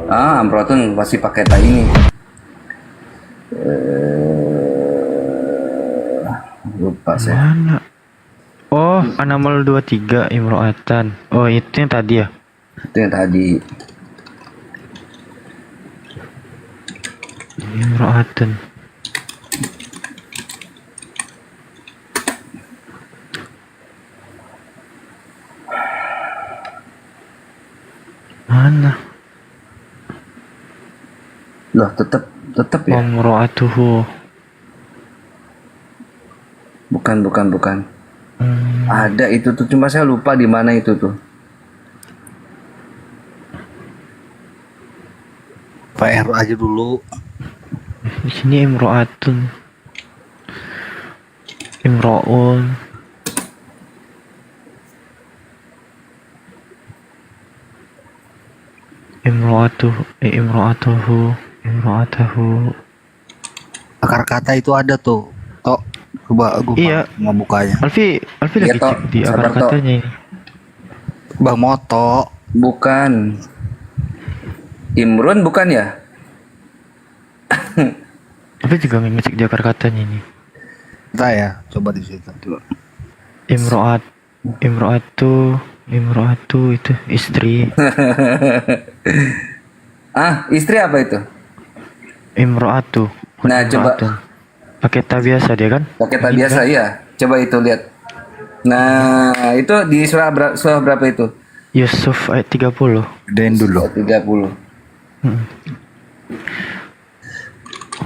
Amrotun pasti pakai tak ini. Lupa saya. Mana? Oh, Anamal 23 Imro'atan. Oh, itu yang tadi ya? Itu yang tadi. Imro'atan. Mana? Loh, tetap ya. Imro'atuhu. Bukan. Ada itu tuh, cuma saya lupa di mana itu tuh. PR aja dulu. Di sini Imro'atun. Imro'un. Imro'atuhu. Imro'atahu. Akar kata itu ada tuh. Tok, coba gue Iya. mau bukanya. Alfi Iya, lagi Tok. cek di akar Sabar, Tok. katanya ini. Bang Moto. Bukan. Imron bukan ya? Alfi juga ngecek di akar katanya ini. Entah ya, coba di situ tuh. Imro'atu itu istri. Istri apa itu? Imro'atu. Nah, coba. Pakai ta biasa dia kan? Pakai tak biasa, iya. Coba itu lihat. Nah, itu di surah berapa itu? Yusuf ayat 30. Gedein dulu. 30.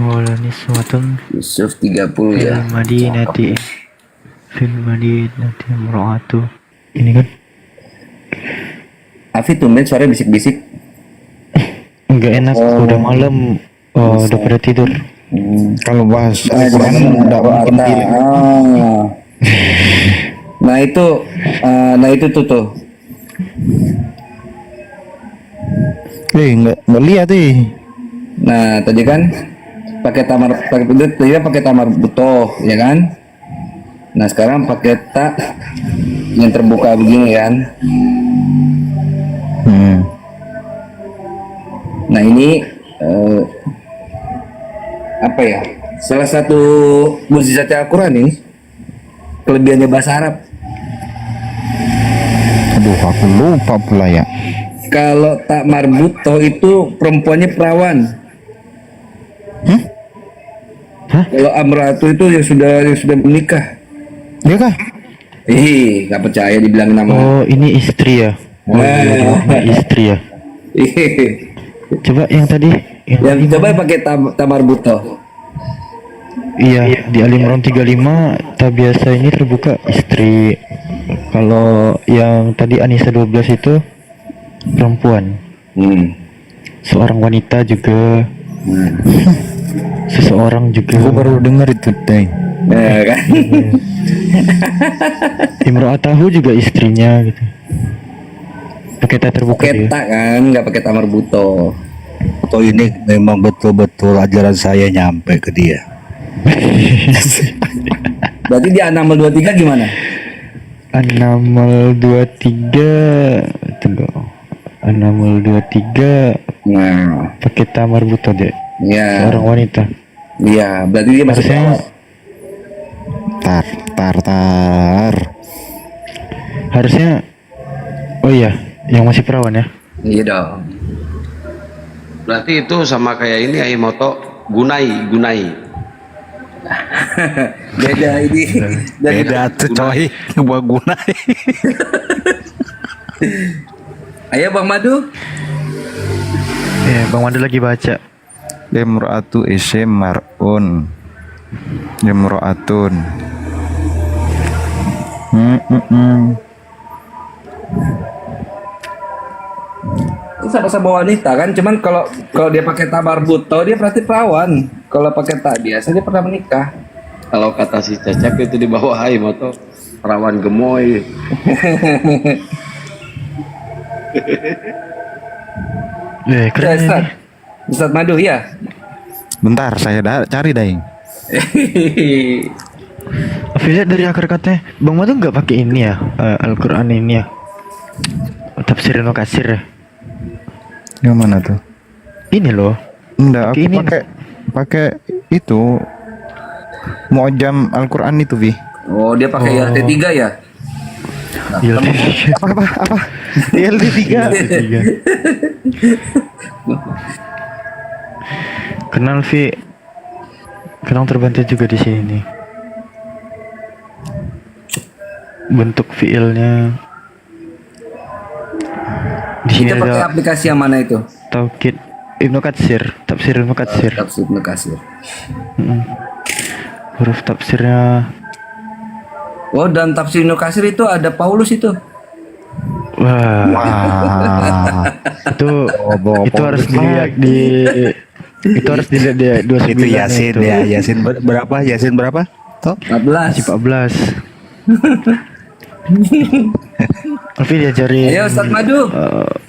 Wala niswatun Yusuf 30 fil ya. madinati imro'atu. Ini kan? Afi tumben suara bisik-bisik. Enggak enak, udah malam. Oh, udah pada tidur. Kalau bahas Al-Quran udah pendiri. Nah itu tuh. Nggak lihat Nah tadi kan pakai tamar butoh ya kan. Nah sekarang pakai tak yang terbuka begini kan. Nah ini apa ya? Salah satu mukjizat Al-Quran ini kelebihannya bahasa Arab. Aduh, aku lupa pula ya. Kalau tak marbuto itu perempuannya perawan. Hah? Kalau amratu itu yang sudah menikah. Iya kah? Nggak percaya dibilang nama. Oh, ini istri ya? Oh, ini istri ya? Coba yang tadi. Yang coba pakai tamar buto. Iya, di Al Imran 35 tak biasa ini terbuka istri. Kalau yang tadi Anisa 12 itu perempuan. Seorang wanita juga. Seseorang juga. Aku baru dengar itu deh. Kan? Imro'atahu juga istrinya gitu. Pakai tak terbuka Pakai dia. tak kan, nggak pakai tamar buto. Atau ini memang betul-betul ajaran saya nyampe ke dia. Berarti di An-Naml 23 gimana? An-Naml 23 tunggu. An-Naml 23 Nah, pakai tamar buto deh. ya, Seorang wanita. iya, berarti dia masih Harusnya Tar. harusnya oh iya, yang masih perawan ya. iya dong. Berarti itu sama kayak ini Aimoto gunai. Beda ini. Beda tuh coy. Buat guna. Ayo Bang Madu. Bang Wanda lagi baca. Imro'atu isim mar'un. Imro'atun. Sama-sama wanita kan, cuman kalau dia pakai tamar buto dia berarti perawan. Kalau pakai tak biasa dia pernah menikah. Kalau kata si Cecep itu di bawah Aimoto perawan gemoy. Keren ini. Ustaz Madu ya. Bentar, saya cari daing. Affiliate dari akar katanya Bang Madu nggak pakai ini ya, Al-Quran ini ya, tafsir Ibnu Katsir ya. Yang mana tuh? ini loh. Enggak, aku Ini. pakai itu Mu'jam Al-Qur'an itu, Vi. Oh, dia pakai ILT3 ya? Iya. Apa? ILT3. Kenal Vi. Kenal terbantu juga di sini. Bentuk filenya. Di sini Kita pakai ada aplikasi yang mana itu? Tauhid Ibnu Katsir, tafsir Ibnu Katsir. Tafsir Ibnu Katsir. Huruf tafsirnya. Oh, dan tafsir Ibnu Katsir itu ada Paulus itu. Wah, itu itu harus dilihat itu harus dilihat di 29 Itu Yasin itu. ya, berapa? Yasin berapa? Toh? 14. 14. Alfi diajarin. Ayo Ustaz Madu.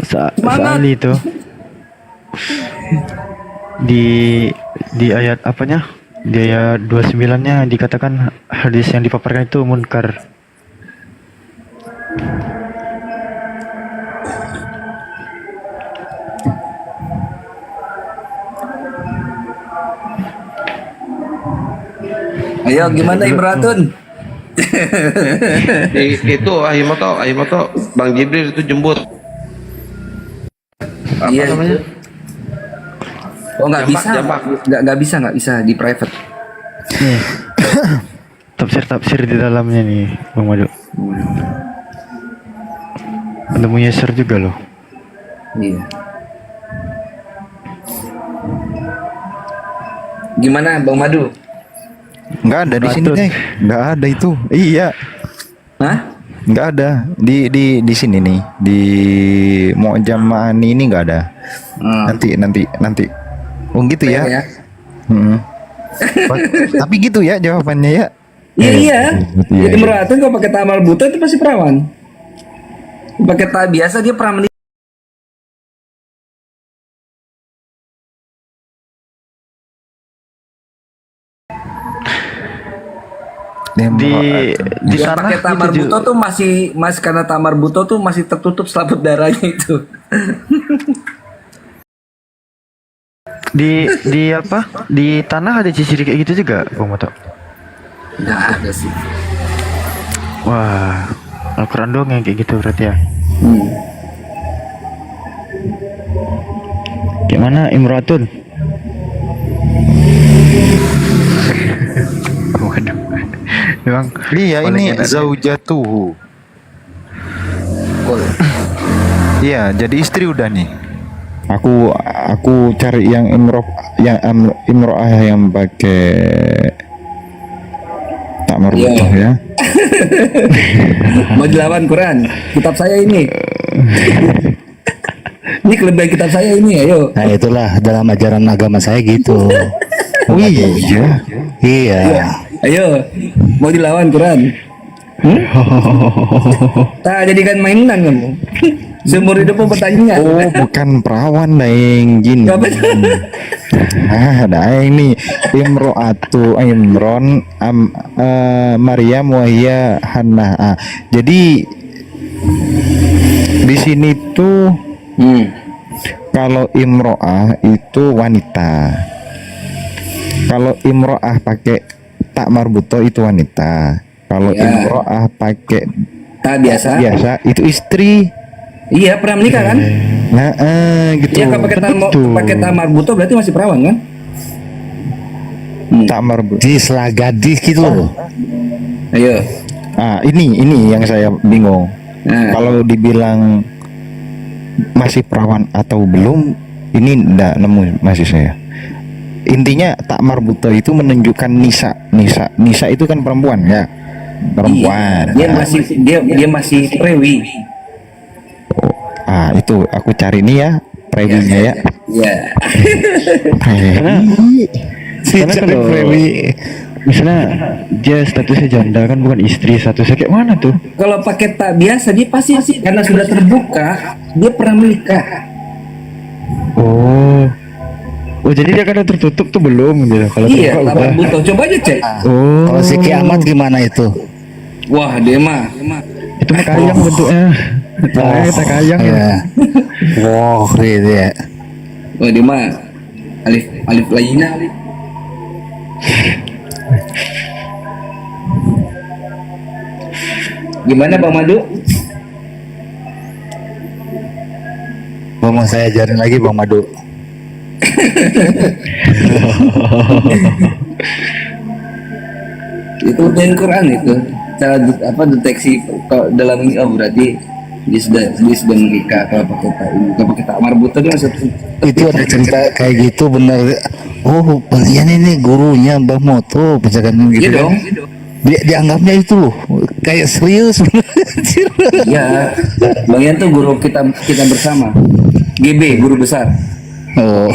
Semangat. Sa'ali itu. Di ayat apanya? Di ayat 29-nya dikatakan hadis yang dipaparkan itu munkar. Ayo gimana Imratun? Itu Ahimoto, Bang Jibril itu jemput. Apa Iya. namanya? Oh nggak bisa, Jambak. nggak bisa di private. Nih. Tafsir di dalamnya nih, Bang Madu. Ada Muyassar juga loh. Iya. Gimana Bang Madu? Enggak ada di sini, Patut. Teh. Enggak ada itu. Iya. Hah? Enggak ada di sini nih, di Mu'jam Ma'ani ini enggak ada. Nanti. Oh gitu ya. Ya. Hmm. Tapi gitu ya jawabannya ya. Iya. Iya. Imratun kalau pakai tamal buta itu pasti perawan. Pakai ta biasa dia pernah menikah. Di Yang tanah pakai tamar gitu, buto tuh masih karena tamar buto tuh masih tertutup selaput darahnya itu. di apa? Di tanah ada ciri kayak gitu juga, Bang Moto. Nggak ada sih. Wah, Al-Quran doang yang kayak gitu berarti ya. Gimana Imratun? Waduh. Memang Iya paling ini enak. zaujatuhu. Iya, jadi istri udah nih. Aku cari yang imro'ah yang pakai tak marbutoh ya. Mau dilawan Quran, kitab saya ini. Ini kelebihan kitab saya ini, ayo. Nah itulah dalam ajaran agama saya gitu. Oh iya. Iya. Ayo, mau dilawan Quran. Tak jadikan mainan kamu. Seumur hidupmu pertanyaan. Oh, bukan perawan daeng gini. Apa? Daeng nih Imro'atu Imron Maryam wahia Hannah. Jadi di sini tuh kalau imro'ah itu wanita. Kalau imro'ah pakai tak marbuto itu wanita. Kalau Ya. imro'ah pakai Tak biasa. biasa itu istri. Iya, pernah menikah kan? Nah, gitu. Iya, kalau pakai tamar buto berarti masih perawan kan? Tak marbuto. Di setelah gadis gitu loh. Ayo. Ini yang saya bingung. Nah. Kalau dibilang masih perawan atau belum, ini ndak nemu masih saya. Intinya tak marbuto itu menunjukkan nisa itu kan perempuan ya, perempuan. Iya, dia masih prewi. Itu aku cari nih ya prewinya ya. Iya. Prewi. Karena kalau misalnya dia statusnya janda kan bukan istri, statusnya kayak mana tuh? Kalau pakai tak biasa dia pasti karena sudah terbuka, dia pernah menikah. Oh jadi dia kadang tertutup tuh belum gitu. Kalau Iya, terbuka tamar udah. buto. Coba aja cek. Kalau si kiamat gimana itu? Wah, dia mah. Itu mah kayang bentuknya. Kita kayang ya. Ya. Wow, gitu ya. Oh, dia mah alif alif lainnya. Gimana Bang Madu? Mau saya ajarin lagi Bang Madu. Itu dari Quran itu. Cara deteksi dalam berarti dia sudah menikah kalau pakai tak marbut tadi maksud. Itu ada cerita kayak gitu bener. Oh, Bang Ian ini gurunya Bang Moto, misalkan gitu Iya kan. dong. Dia dianggapnya itu loh, kayak serius. Ya, Bang Ian tuh guru kita bersama. GB, guru besar. Oh,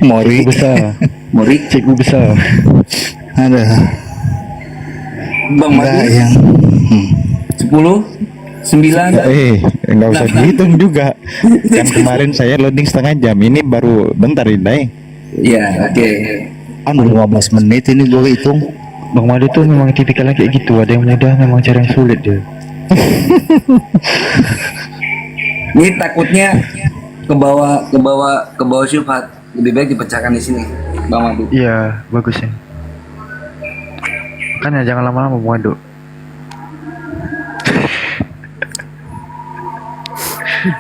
Mori. Besar. Mori, Cikgu besar. Ada Bang enggak Madu, yang 10, 9. Enggak usah dihitung juga. Kan kemarin saya loading setengah jam, ini baru bentar ini. Iya, oke. anu 15 menit ini gue hitung. Bang Madu tuh memang tipikalnya kayak gitu. Ada yang mudah, memang cara yang sulit dia. Ini takutnya ke bawah syubhat. Lebih baik dipecahkan di sini, Bang Madu. Iya, bagus ya. Makanya jangan lama-lama Bang Madu.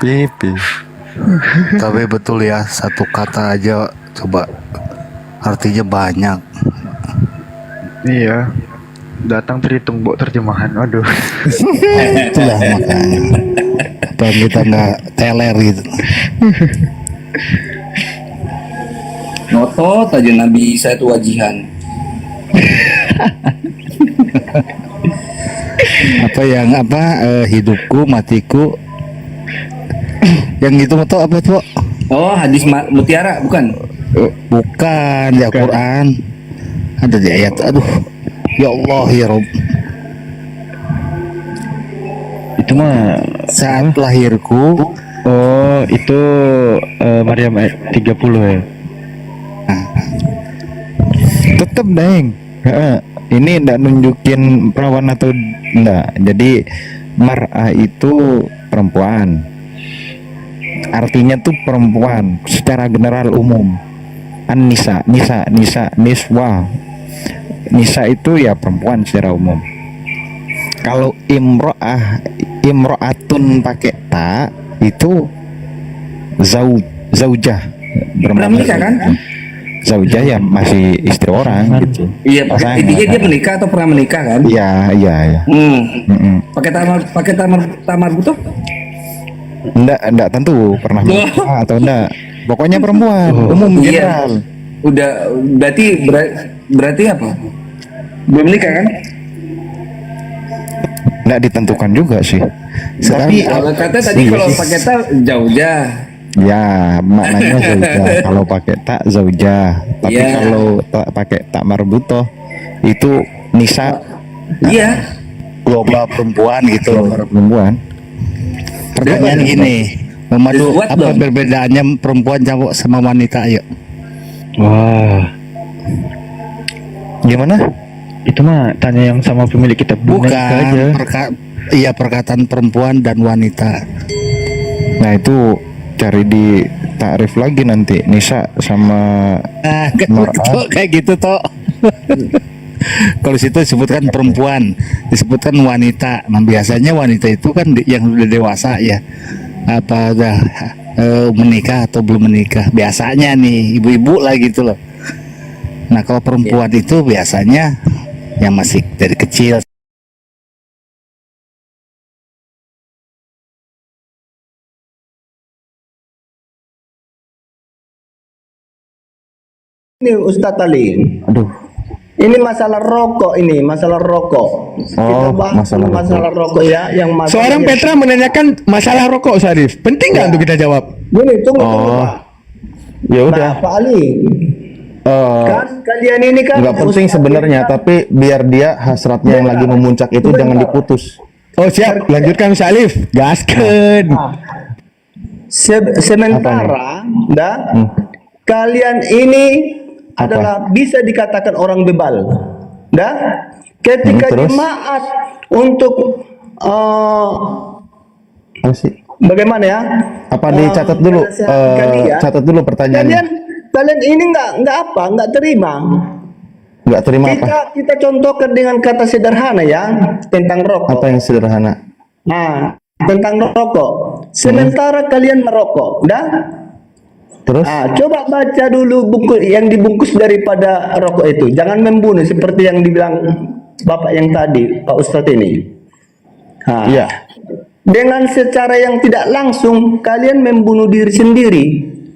Pipi. Tapi betul ya, satu kata aja coba artinya banyak. Iya. Datang terhitung buat terjemahan. Aduh. Itulah makanya. Kalau kita nggak teler gitu. Notot aja Nabi Isa itu wajihan. Hidupku matiku yang gitu tuh apa tuh? Oh, hadis mutiara bukan? Bukan ya Quran. Ada di ayat. Aduh, ya Allah ya Rob. Itu mah Saat lahirku, oh, itu Maryam ayat 30 ya. Tetep deng. Ini ndak nunjukin perawan atau ndak. Jadi mar'ah itu perempuan. Artinya tuh perempuan secara general umum. An-nisa, niswa. Nisa itu ya perempuan secara umum. Kalau imro'atun pakai ta itu zaujah. Pernah menikah kan? Zaujah ya masih istri orang gitu. Iya, Pasangan. intinya dia menikah atau pernah menikah kan? Iya. Mm-mm. Pakai tamar butuh? Enggak tentu pernah menikah atau enggak. Pokoknya perempuan umum Iya. general. Udah berarti apa? Belum menikah kan? Enggak ditentukan juga sih. Tapi kalau kata tadi Iya kalau sih. pakai ta zaujah. Ya maknanya zaujah. Kalau pakai tak zaujah. Tapi Iya. kalau pakai tak marbutoh itu nisa Iya. global perempuan gitu. perempuan. Pertanyaan gini, Memadu, Disbuat apa dong. perbedaannya perempuan sama wanita? Ayo. Wah. Gimana? Itu mah tanya yang sama pemilik kitab Bunda aja. Bukan, perkataan perempuan dan wanita. Nah itu cari di takrif lagi nanti nisa sama mar'ah. Kayak gitu toh. Kalau situ disebutkan perempuan, disebutkan wanita. Nah biasanya wanita itu kan yang udah dewasa ya, apa udah menikah atau belum menikah. Biasanya nih ibu-ibu lah gitu loh. Nah kalau perempuan itu biasanya yang masih dari kecil. Ini Ustadz Ali. Aduh. Ini masalah rokok ini, masalah rokok. Kita bahas masalah rokok ya, yang masalah Seorang Petra menanyakan masalah rokok, Sarif. Penting nggak untuk kita jawab? Gini, tunggu Pak. Ya udah. Nah, Pak Ali, kan kalian ini kan nggak penting Ustadz sebenarnya, kita- tapi biar dia hasratnya yang lagi memuncak itu Bentar. jangan diputus. Oh siap, lanjutkan Salif. Gasken. Sementara, kalian ini adalah bisa dikatakan orang bebal, ketika terus? jemaat untuk Apa sih? Bagaimana ya? Apa dicatat dulu? Kalian- Catat dulu pertanyaannya. Kalian ini nggak terima. Nggak terima apa? Kita contohkan dengan kata sederhana ya tentang rokok. Apa yang sederhana? Nah, tentang rokok. Sementara kalian merokok, dah? Terus? Coba baca dulu buku yang dibungkus daripada rokok itu. Jangan membunuh seperti yang dibilang Bapak yang tadi, Pak Ustadz ini. Iya. Dengan secara yang tidak langsung kalian membunuh diri sendiri.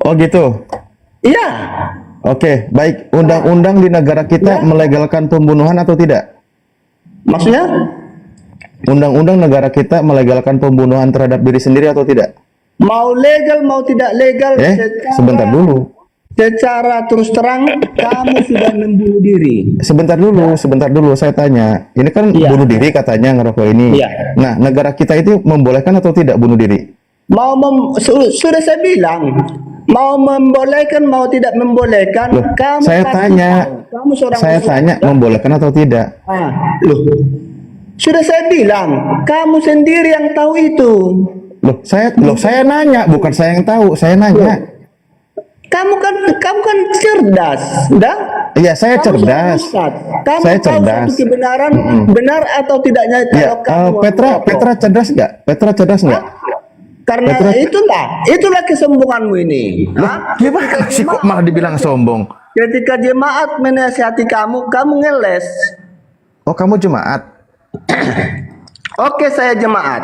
Oh gitu. Iya. Oke, baik. Undang-undang di negara kita melegalkan pembunuhan atau tidak? Maksudnya? Undang-undang negara kita melegalkan pembunuhan terhadap diri sendiri atau tidak? Mau legal mau tidak legal, Sebentar dulu. secara terus terang kamu sudah membunuh diri. Sebentar dulu, saya tanya. Ini kan Iya. bunuh diri katanya ngerokok ini. Iya. Nah, negara kita itu membolehkan atau tidak bunuh diri? Sudah saya bilang, mau membolehkan mau tidak membolehkan, Loh, kamu saya pasti tanya. tahu. Kamu seorang Saya Islam. tanya membolehkan atau tidak? Loh. Sudah saya bilang, kamu sendiri yang tahu itu. Saya nanya, bukan saya yang tahu, saya nanya. Kamu kan cerdas, dah? Iya, saya Kamu cerdas. seorang ustadz. Kamu Saya tahu cerdas. satu kebenaran benar atau tidaknya Ya, kalau kamu Petra cerdas nggak? Petra cerdas nggak? karena itulah kesombonganmu ini. Gimana sih kok malah dibilang sombong? Ketika jemaat menasihati kamu ngeles. Oh, kamu jemaat? Oke, saya jemaat.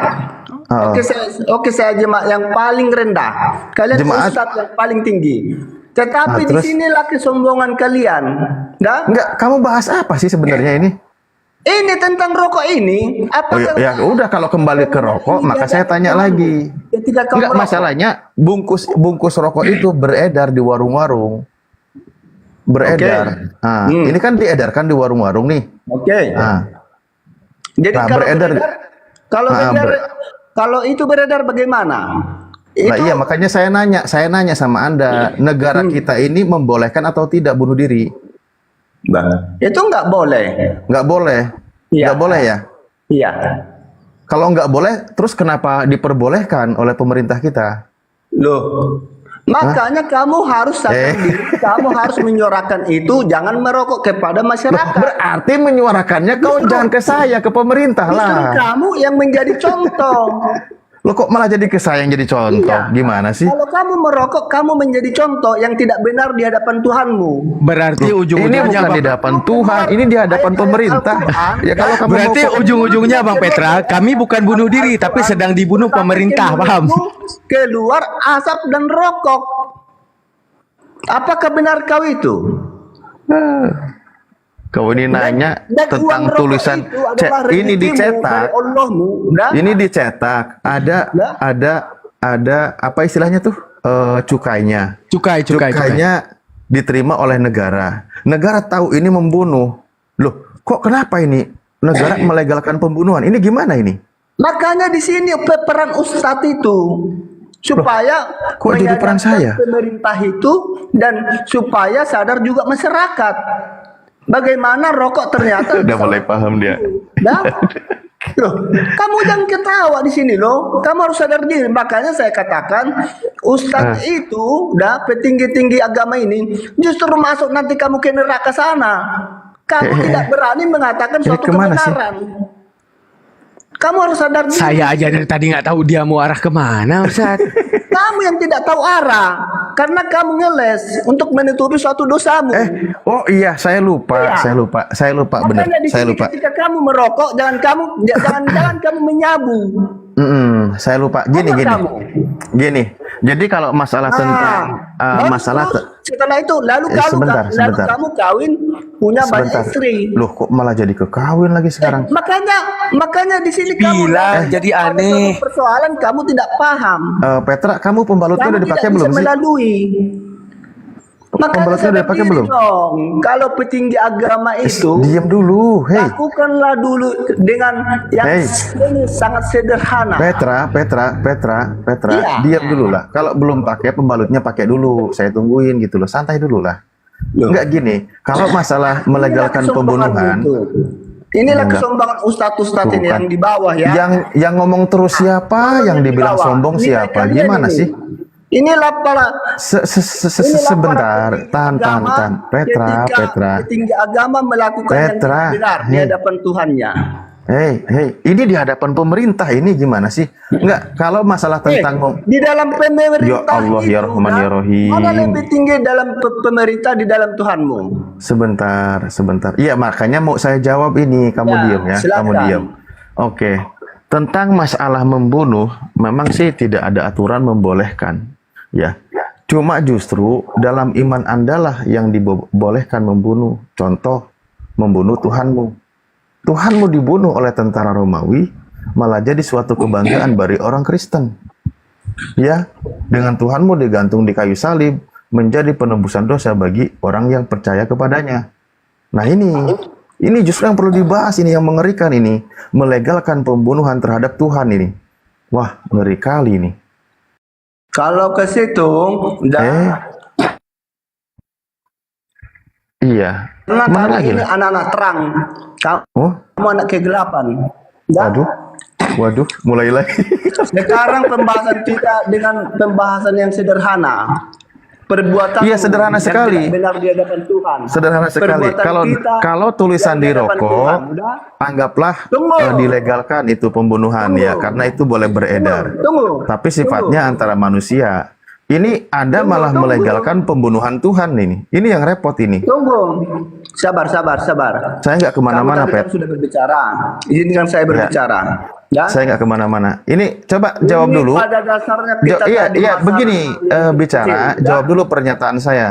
Oke, saya jemaat yang paling rendah. Kalian Jemaat. ustadz yang paling tinggi. Tetapi di terus? sinilah kesombongan kalian. Dah? Enggak, kamu bahas apa sih sebenarnya ini? Ini tentang rokok ini. Oh ya udah, kalau kembali ke rokok, maka saya tanya lagi. Ketika kamu Enggak, merokok. masalahnya bungkus rokok itu beredar di warung-warung. Beredar. Nah, ini kan diedarkan di warung-warung nih. Oke. Nah, Jadi Nah, kalau beredar. kalau itu beredar bagaimana? nah iya, makanya saya nanya sama Anda, negara kita ini membolehkan atau tidak bunuh diri? Itu nggak boleh. Nggak boleh. Iya. Nggak boleh ya? Iya. Kalau nggak boleh, terus kenapa diperbolehkan oleh pemerintah kita? Loh. Makanya kamu harus sadar diri, kamu harus menyuarakan itu, jangan merokok kepada masyarakat. Berarti menyuarakannya kau jangan ke saya, ke pemerintah Justru lah. kamu yang menjadi contoh. Lo kok malah jadi ke saya yang jadi contoh? Iya. Gimana sih? Kalau kamu merokok, kamu menjadi contoh yang tidak benar di hadapan Tuhanmu. Berarti Ini ujung-ujungnya bukan di hadapan Tuhan, ini di hadapan pemerintah. Ya kalau kamu berarti mau ujung-ujungnya Bang Petra, kami bukan bunuh diri tapi sedang dibunuh pemerintah, paham? Keluar asap dan rokok. Apakah benar kau itu? kau ini nanya Dan tentang uang rokok tulisan itu adalah ini rezekimu dicetak. dari Allahmu, dah? Ini dicetak. Ada apa istilahnya tuh? Cukainya. Cukai. Cukainya diterima oleh negara. Negara tahu ini membunuh. Loh, kok kenapa ini negara melegalkan pembunuhan? Ini gimana ini? Makanya di sini peran ustadz itu supaya kok jadi peran saya? pemerintah itu dan supaya sadar juga masyarakat. Bagaimana rokok ternyata Udah mulai paham dia. Nah, loh, kamu jangan ketawa di sini loh. Kamu harus sadar diri. Makanya saya katakan, ustadz itu, petinggi-tinggi agama ini, justru masuk nanti kamu ke neraka sana. Kamu tidak berani mengatakan suatu kemana sih? kebenaran. Kamu harus sadar diri. Saya aja dari tadi nggak tahu dia mau arah kemana, Ustaz. Kamu yang tidak tahu arah, karena kamu ngeles untuk menutupi suatu dosamu. Oh iya, saya lupa, Iya. saya lupa benar, Makanya di saya sini lupa. ketika kamu merokok, jangan kamu menyabu. Saya lupa. Gini. Jadi kalau masalah tentang Baru masalah terus, setelah itu lalu sebentar. kamu kawin punya banyak sebentar. istri. Loh, kok malah jadi ke kawin lagi sekarang? Makanya di sini kamu Bilang jadi ada aneh. suatu persoalan kamu tidak paham. Petra, kamu pembalutnya Kamu udah dipakai tidak belum bisa sih? melalui. Makanya Pembalutnya udah sadar dipakai diri belum? dong. Kalau petinggi agama itu Diam dulu, hei. lakukanlah dulu dengan yang Hey. ini sangat sederhana. Petra, Iya. diam dulu lah. Kalau belum pakai pembalutnya pakai dulu. Saya tungguin gitu loh, santai dulu lah. Enggak gini. Kalau masalah melegalkan Inilah kesombonganmu pembunuhan, itu. Inilah kesombongan ustadz-ustadz ini Tuh kan. yang di bawah ya. Yang ngomong terus siapa? Yang dibilang sombong siapa? Gimana sih? Inilah para Sebentar, tahan. Petra. Petinggi agama melakukan yang Petra, benar di hadapan Tuhannya. Hei, ini di hadapan pemerintah ini gimana sih? Enggak, kalau masalah tentang Di dalam pemerintah Ya Allah, ya itu, Rahman, ya Rahim. mana lebih tinggi dalam pemerintah di dalam Tuhanmu? Sebentar. Iya, makanya mau saya jawab ini, kamu Ya, diam ya, silakan. kamu diam. Oke. Tentang masalah membunuh, memang sih tidak ada aturan membolehkan, ya. Cuma justru dalam iman Anda lah yang dibolehkan membunuh. Contoh, membunuh Tuhanmu. Tuhanmu dibunuh oleh tentara Romawi, malah jadi suatu kebanggaan bagi orang Kristen. Ya, dengan Tuhanmu digantung di kayu salib, menjadi penebusan dosa bagi orang yang percaya kepadanya. Nah ini justru yang perlu dibahas, ini yang mengerikan ini. Melegalkan pembunuhan terhadap Tuhan ini. Wah, ngeri kali ini. Kalau ke situ, Iya. karena Mana kami lagi? ini anak-anak terang, Oh, kamu anak kegelapan. Ya? waduh, mulai lagi. Sekarang pembahasan kita dengan pembahasan yang sederhana. Perbuatan Iya, sederhana sekali. benar di hadapan Tuhan. Sederhana sekali. Perbuatan kita Kalau tulisan yang di hadapan rokok, Tuhan. Udah? anggaplah Tunggu. dilegalkan itu pembunuhan ya, karena itu boleh beredar. Tunggu. Tapi sifatnya antara manusia. Ini Anda malah melegalkan pembunuhan Tuhan ini. Ini yang repot ini. Tunggu. Sabar. Saya nggak kemana-mana, Kamu tadi kan Pet. sudah berbicara. Izinkan saya berbicara. Ya? Saya nggak kemana-mana. Ini coba jawab Ini dulu. Pada dasarnya kita Iya, tadi masalah begini yang bicara. kecil, ya? Jawab dulu pernyataan saya,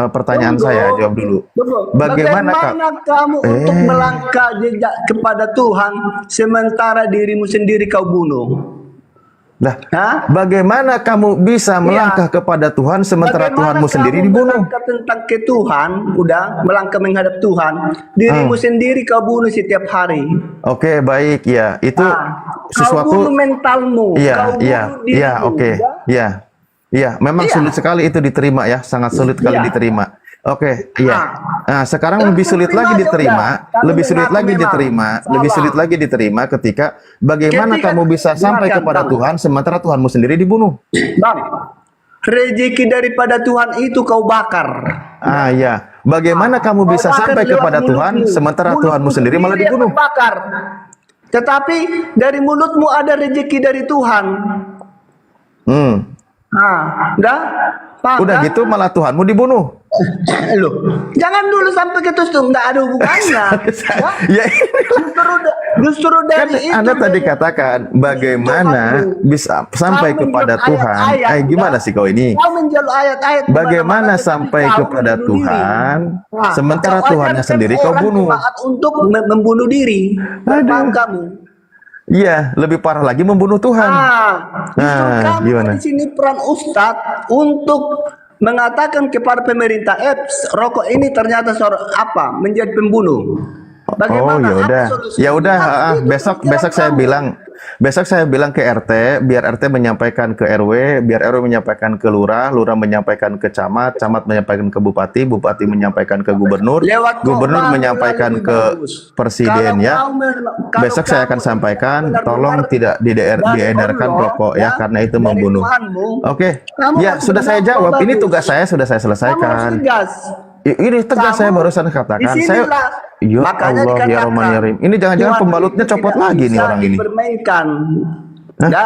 pertanyaan Tunggu. saya. Jawab dulu. Tunggu. Bagaimana kamu untuk melangkah jejak kepada Tuhan sementara dirimu sendiri kau bunuh? Lah, Hah? bagaimana kamu bisa melangkah kepada Tuhan sementara Bagaimana Tuhanmu sendiri kamu dibunuh? melangkah tentang ke Tuhan, udah melangkah menghadap Tuhan, dirimu sendiri kau bunuh setiap hari. Oke, baik ya. Itu Kau sesuatu. bunuh mentalmu. Iya, kau iya, bunuh iya, dirimu, oke. udah? Iya. Iya, memang Iya. sulit sekali itu diterima ya, sangat sulit sekali Iya. diterima. Oke, iya. Nah, sekarang Yang lebih sulit terima lagi ya diterima, udah. Kami lebih sulit mengaku lagi memang diterima, salah. lebih sulit lagi diterima ketika bagaimana Ketika- kamu bisa sampai dengarkan, kepada Bang. Tuhan sementara Tuhanmu sendiri dibunuh. Bang, rezeki daripada Tuhan itu kau bakar. Ah, iya. Bagaimana kamu Kau bisa bakar sampai lewat kepada Tuhan mulutmu. sementara Mulutmu Tuhanmu sendiri malah yang dibunuh? kau bakar. Tetapi dari mulutmu ada rezeki dari Tuhan. Udah? Paham, Udah kan? gitu malah Tuhanmu dibunuh. Loh, jangan dulu sampai ke situ, nggak ada hubungannya. Ya, Justru kan dari itu. Anda tadi katakan bagaimana bisa sampai Kau kepada menjual Tuhan. ayat-ayat, Gimana ya? sih kau ini? Kau menjual ayat-ayat Bagaimana kemana-mana, sampai tetapi kau kepada membunuh Tuhan, diri. Nah, sementara kau Tuhannya ajarkan sendiri kau orang bunuh? jemaat untuk membunuh diri. Paham kamu? Iya, lebih parah lagi membunuh Tuhan. Justru kamu gimana? di sini peran Ustadz untuk mengatakan kepada pemerintah, rokok ini ternyata menjadi pembunuh. Bagaimana? Oh, ya udah. Apa solusi? Ya udah, Itu besok pemikiran saya bilang ke RT, biar RT menyampaikan ke RW, biar RW menyampaikan ke lurah, lurah menyampaikan ke camat, camat menyampaikan ke bupati, bupati menyampaikan ke gubernur, Lewat gubernur korban menyampaikan lebih ke bagus. presiden Kalau ya. kalau Besok saya kamu akan sampaikan, benar-benar tolong tidak dari diedarkan Allah, rokok ya, karena itu dari membunuh. Tuhanmu, Oke, kamu ya harus sudah saya benar-benar jawab. Ini bagus. tugas saya sudah saya Kamu harus selesaikan. tegas. Ini tegas saya Kamu barusan katakan. disinilah. Ya Makanya Allah, ya dikatakan, Rahman ya Rahim. Ini jangan-jangan Tuhan pembalutnya itu copot tidak lagi nih bisa orang ini. dipermainkan. Hah? Ya?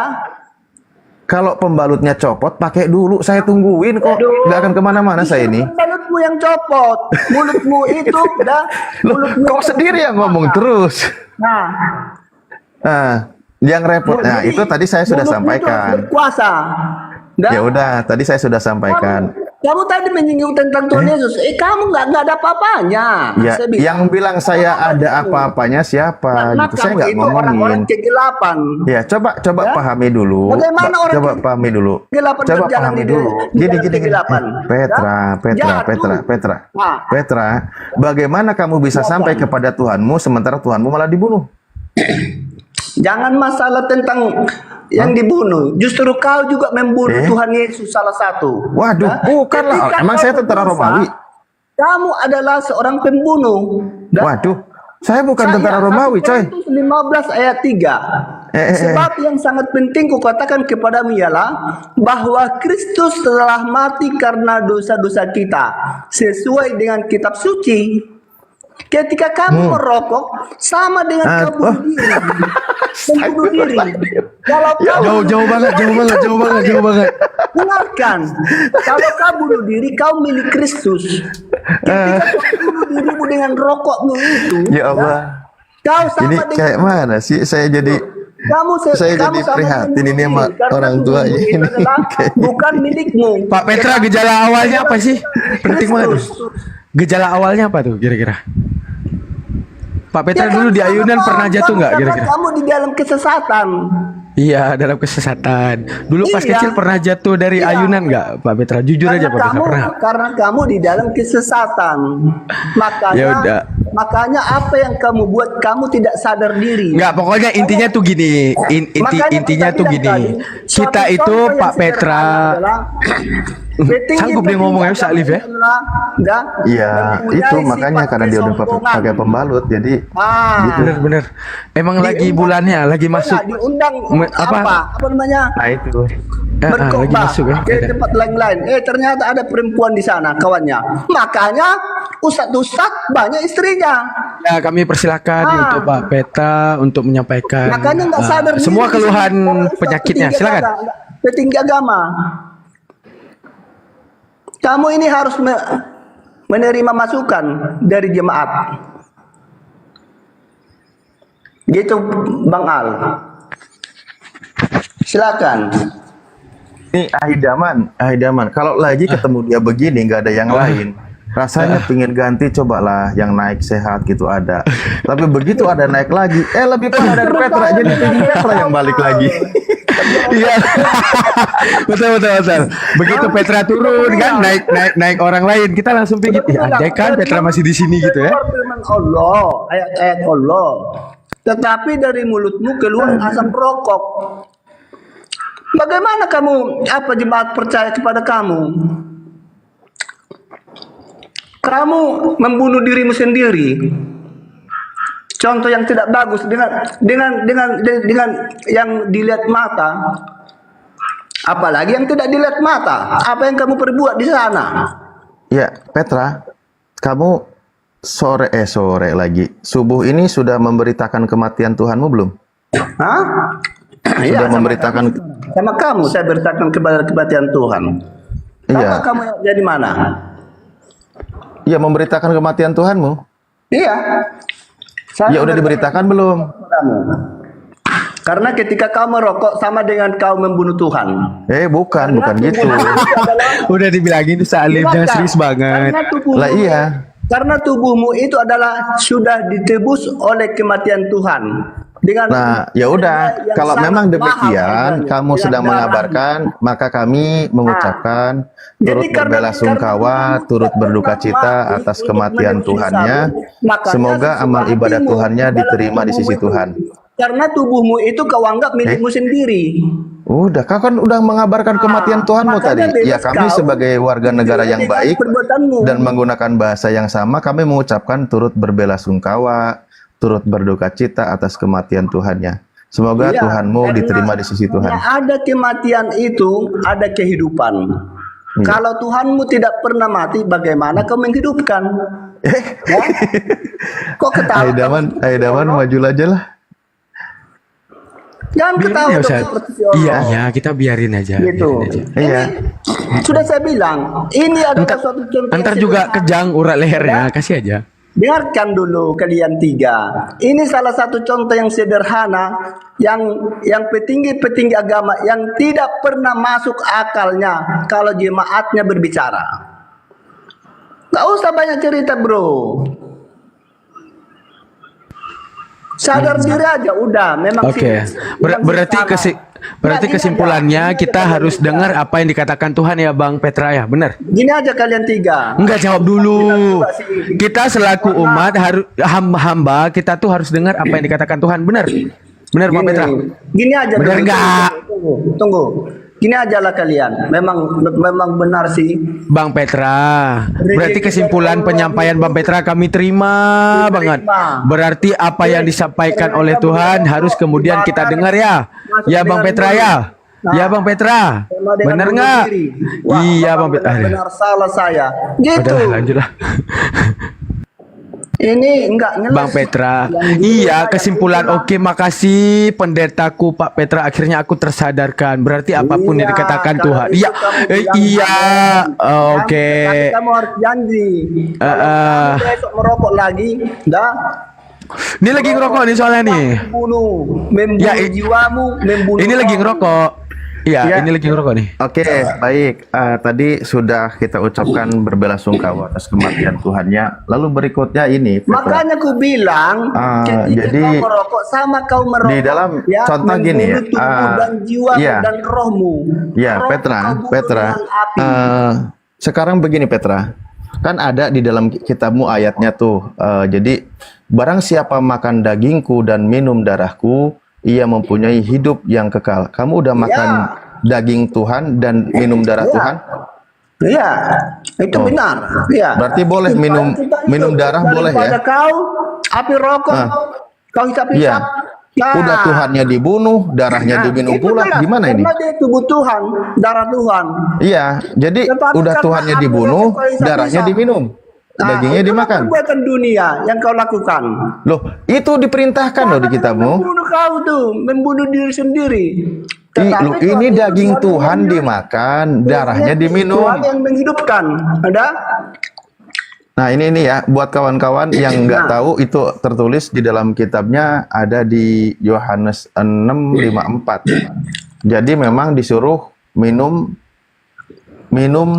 Kalau pembalutnya copot, pakai dulu. Saya tungguin kok. Nggak akan kemana-mana saya ini. Mulutmu yang copot. Mulutmu itu udah. Mulutmu Kok sendiri yang ngomong terus? Nah, Yang repot. Nah, jadi, itu tadi saya sudah mulutmu itu sampaikan. berkuasa. Dan Ya udah, tadi saya sudah sampaikan. kamu tadi menyinggung tentang Tuhan Yesus. Kamu nggak ada apa-apanya. Ya, Saya bilang, yang bilang saya ada apa-apanya siapa karena gitu. Saya kamu nggak itu orang-orang ngomongin. kegelapan. Ya, coba Ya? pahami dulu. Bagaimana orang Coba pahami dulu. kegelapan Coba berjalan pahami di dulu. dalam Gini. kegelapan? Petra, Ya, Nah. Petra, bagaimana kamu bisa sampai kepada Tuhanmu sementara Tuhanmu malah dibunuh? Jangan masalah tentang yang dibunuh. Justru kau juga membunuh Tuhan Yesus salah satu. Waduh, Ya? bukanlah. Ketika Emang kau saya tentara berdosa, Romawi. Kamu adalah seorang pembunuh. Dan Waduh, Saya bukan tentara Romawi, coy. 15 ayat 3. Sebab yang sangat penting kukatakan kepadamu ialah bahwa Kristus telah mati karena dosa-dosa kita sesuai dengan kitab suci. Ketika kamu merokok sama dengan kamu bunuh diri. Membunuh diri. Kalau kamu Jauh banget. dengarkan, kalau kau bunuh diri, kau milik Kristus. Ketika kau bunuh dirimu dengan rokokmu itu, Ya Allah. kau sama Ini dengan kayak mana sih? Saya jadi saya kamu jadi sama prihatin dengan ini sama diri, karena orang tubuhmu tuanya itu ini. adalah bukan milikmu. Pak Petra, gejala awalnya apa sih? Penting banget tuh. Gejala awalnya apa tuh kira-kira? Pak Petra Ya, dulu di karena ayunan pernah jatuh nggak karena kira-kira? kamu di dalam kesesatan. Iya, dalam kesesatan. Dulu pas Iya. kecil pernah jatuh dari Iya. ayunan nggak, Pak Petra? Jujur aja, Pak Petra, pernah. Karena kamu di dalam kesesatan. Ya udah. Makanya apa yang kamu buat, kamu tidak sadar diri. Nggak, pokoknya intinya tuh gini. Makanya Intinya kita tuh bilang gini. tadi, Kita suatu itu contoh yang Pak Petra. sederhana adalah petinggi- Sanggup dia ngomong ya, Ustaz Alif ya? Iya, itu makanya karena dia udah pakai pembalut, jadi Ah, Bener-bener. Emang lagi bulannya, lagi masuk. diundang Apa? apa namanya? nah itu. Lagi Berkhotbah masuk ya. ke tempat lain-lain. Ternyata ada perempuan di sana kawannya. Makanya ustadz banyak istrinya. Ya, kami persilakan untuk Pak Petra untuk menyampaikan Makanya nggak sadar diri. semua keluhan Ustadz penyakitnya. petinggi Silakan. Petinggi agama. Kamu ini harus menerima masukan dari jemaat. Gitu Bang Al. Silakan. Ini Ahidaman. Kalau lagi ketemu dia begini nggak ada yang lain, rasanya pingin ganti, cobalah yang naik sehat gitu ada. Tapi begitu ada naik lagi, lebih parah dari Petra, jadi Petra yang balik lagi. Iya. betul. Begitu Petra turun kan naik orang lain, kita langsung pikir, andai kan Petra masih di sini gitu ya. Firman Allah, ayat-ayat Allah. Tetapi dari mulutmu keluar asap rokok. Bagaimana kamu, jemaat percaya kepada kamu? Kamu membunuh dirimu sendiri. Contoh yang tidak bagus dengan yang dilihat mata. Apalagi yang tidak dilihat mata. Apa yang kamu perbuat di sana? Ya, Petra, kamu sore lagi. Subuh ini sudah memberitakan kematian Tuhanmu belum? Hah? Sudah memberitakan. Sama kamu saya beritakan kepada kematian Tuhan. Iya. Kamu jadi mana? Iya, memberitakan kematian Tuhanmu. Iya. Ya udah diberitakan belum? Kamu. Karena ketika kau merokok sama dengan kau membunuh Tuhan. Bukan gitu. Udah dibilangin Ustaz Alif, jangan serius banget. Lah iya. Karena tubuhmu itu adalah sudah ditebus oleh kematian Tuhan. Nah, ya udah. Kalau memang demikian, kamu sedang mengabarkan, maka kami mengucapkan turut berbelasungkawa, turut berduka cita atas kematian Tuhannya. Semoga amal ibadah Tuhannya diterima di sisi Tuhan. Karena tubuhmu itu kau anggap milikmu sendiri. Udah, kau kan udah mengabarkan kematian Tuhanmu tadi. Ya, kami sebagai warga negara yang baik dan menggunakan bahasa yang sama, kami mengucapkan turut berbelasungkawa, turut berduka cita atas kematian Tuhannya. Semoga Tuhanmu diterima di sisi Tuhan. Ada kematian itu, ada kehidupan. Kalau Tuhanmu tidak pernah mati, bagaimana kau menghidupkan? Ya? Kok ketawa? Aidaman maju aja lah. Jangan ketawa ya, dong Ustaz. seperti si Allah. Iya, kita biarin aja. Gitu. Iya. Sudah saya bilang, ini adalah suatu contoh. Antar yang juga sederhana. kejang urat lehernya, kasih aja. Dengarkan dulu kalian tiga. Ini salah satu contoh yang sederhana yang petinggi-petinggi agama yang tidak pernah masuk akalnya kalau jemaatnya berbicara. Gak usah banyak cerita, bro. Sadar diri aja udah. Memang Oke. Berarti kesimpulannya kita harus dengar apa yang dikatakan Tuhan ya Bang Petra ya, benar? Gini aja kalian tiga. Enggak, jawab dulu. Kita selaku umat harus hamba, kita tuh harus dengar apa yang dikatakan Tuhan, benar? Benar Bang Petra? Gini aja. Benar dulu. nggak? Tunggu. Gini aja lah kalian. Memang benar sih. Bang Petra, berarti kesimpulan penyampaian Bang Petra kami terima banget. Berarti apa yang disampaikan oleh Tuhan harus kemudian kita dengar ya. Ya Bang Petra ya. Ya Bang Petra. Sama dengan Benar bunuh nggak? diri. Wah, Iya Bang memang Petra. benar salah saya. Gitu. Udah lanjutlah. Ini enggak ngeles. Bang Petra, Yang iya saya kesimpulan bilang, oke, makasih pendetaku Pak Petra, akhirnya aku tersadarkan. Berarti apapun yang iya, dikatakan kalau Tuhan. itu Iya, kamu bilang iya, oke. Tapi kamu harus janji. Kalau kamu besok merokok lagi, dah. Ini lagi ngerokok nih soalnya nih. Membunuh Ya, jiwamu, membunuh. Ini lagi ngerokok. Iya, Ya. ini lagi ngerokok nih. Oke, baik. Tadi sudah kita ucapkan berbelasungkawa atas kematian Tuhannya. Lalu berikutnya ini, Petra. Makanya aku bilang, ketika jadi kau merokok sama kau merokok. di dalam contoh gini ya, membunuh tubuh dan jiwa iya. dan rohmu. Ya, Roh Petra, kau bunuh Petra. dengan api. Sekarang begini, Petra. Kan ada di dalam kitabmu ayatnya tuh. Jadi, barang siapa makan dagingku dan minum darahku, ia mempunyai hidup yang kekal. Kamu udah makan daging Tuhan dan minum darah Tuhan? Iya, itu Oh. benar. Iya. Berarti boleh minum darah boleh ya? Daripada kau api rokok, kau hisap-hisap. Iya. Nah, Udah Tuhannya dibunuh, darahnya diminum itu pula. jelas. Gimana ini? Karena dia tubuh Tuhan, darah Tuhan. Iya, jadi Tetapi udah karena Tuhannya api dibunuh, rokok kau hisap-hisap. darahnya diminum, dagingnya itulah dimakan. perbuatan dunia yang kau lakukan. Loh, itu diperintahkan loh di kitabmu. Membunuh kau tuh, membunuh diri sendiri. Loh, ini daging Tuhan dimakan, darahnya diminum. Tuhan yang menghidupkan. Ada? Nah, ini ya, buat kawan-kawan yang nggak tahu, itu tertulis di dalam kitabnya, ada di Yohanes 6:54. Jadi memang disuruh minum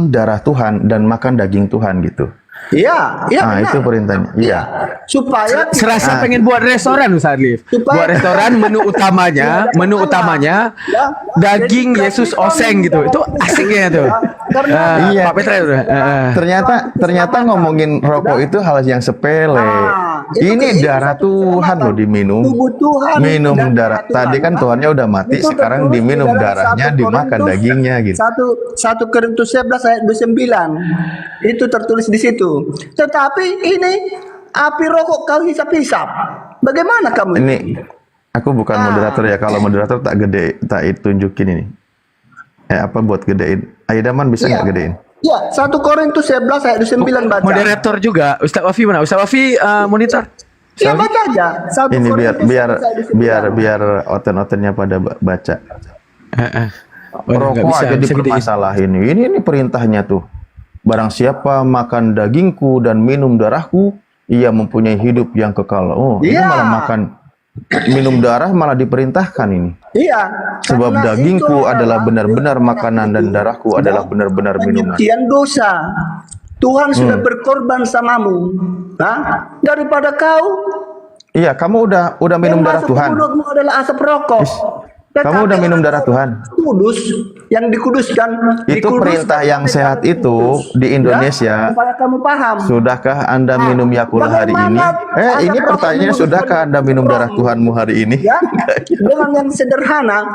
darah Tuhan dan makan daging Tuhan gitu. Iya, iya Nah, benar. itu perintahnya. Iya. Supaya Serasa pengen buat restoran Ustaz Lif. Buat restoran menu utamanya daging Yesus oseng gitu. Itu asiknya tuh. Iya. Pak Petra itu. Ternyata ngomongin rokok itu hal yang sepele. itu Ini darah Tuhan loh diminum. tubuh Tuhan Minum dan darah. Tuhan. Tadi kan Tuhannya udah mati, Itu sekarang tertulis diminum di dalam darahnya, 1 dimakan Korintus- dagingnya gitu. 1 Korintus 11 ayat 29. Itu tertulis di situ. Tetapi ini api rokok kau hisap-hisap. Bagaimana kamu? Ini aku bukan moderator ya. Kalau moderator tak tunjukin ini. Apa buat gedein? Aidaman bisa nggak gedein? Ya, 1 Korintus 11 ayat 29 baca. Moderator juga. Ustaz Wafi mana? Ustaz Wafi monitor. Iya baca aja. 1 Ini biar Korintus biar 11 ayat 29. biar oten-otennya pada baca. Nggak Rokok aja bisa gedein. dipermasalahin. Ini perintahnya tuh. Barang siapa makan dagingku dan minum darahku, ia mempunyai hidup yang kekal. Oh, ini Iya. malah makan minum darah malah diperintahkan ini. Iya. Sebab karena dagingku itu adalah benar-benar makanan dan darahku adalah benar-benar minuman. penyucian dosa. Tuhan sudah berkorban samamu. Hah? Daripada kau Iya, kamu udah minum yang darah masuk ke Tuhan. mulutmu adalah asap rokok. Kamu udah minum darah Tuhan. Kudus, yang dikuduskan. Itu perintah yang sehat itu di Indonesia. Supaya kamu paham. Sudahkah Anda minum Yakult hari ini? Ini pertanyaannya, sudahkah Anda minum darah Tuhanmu hari ini? Ya, dengan yang sederhana,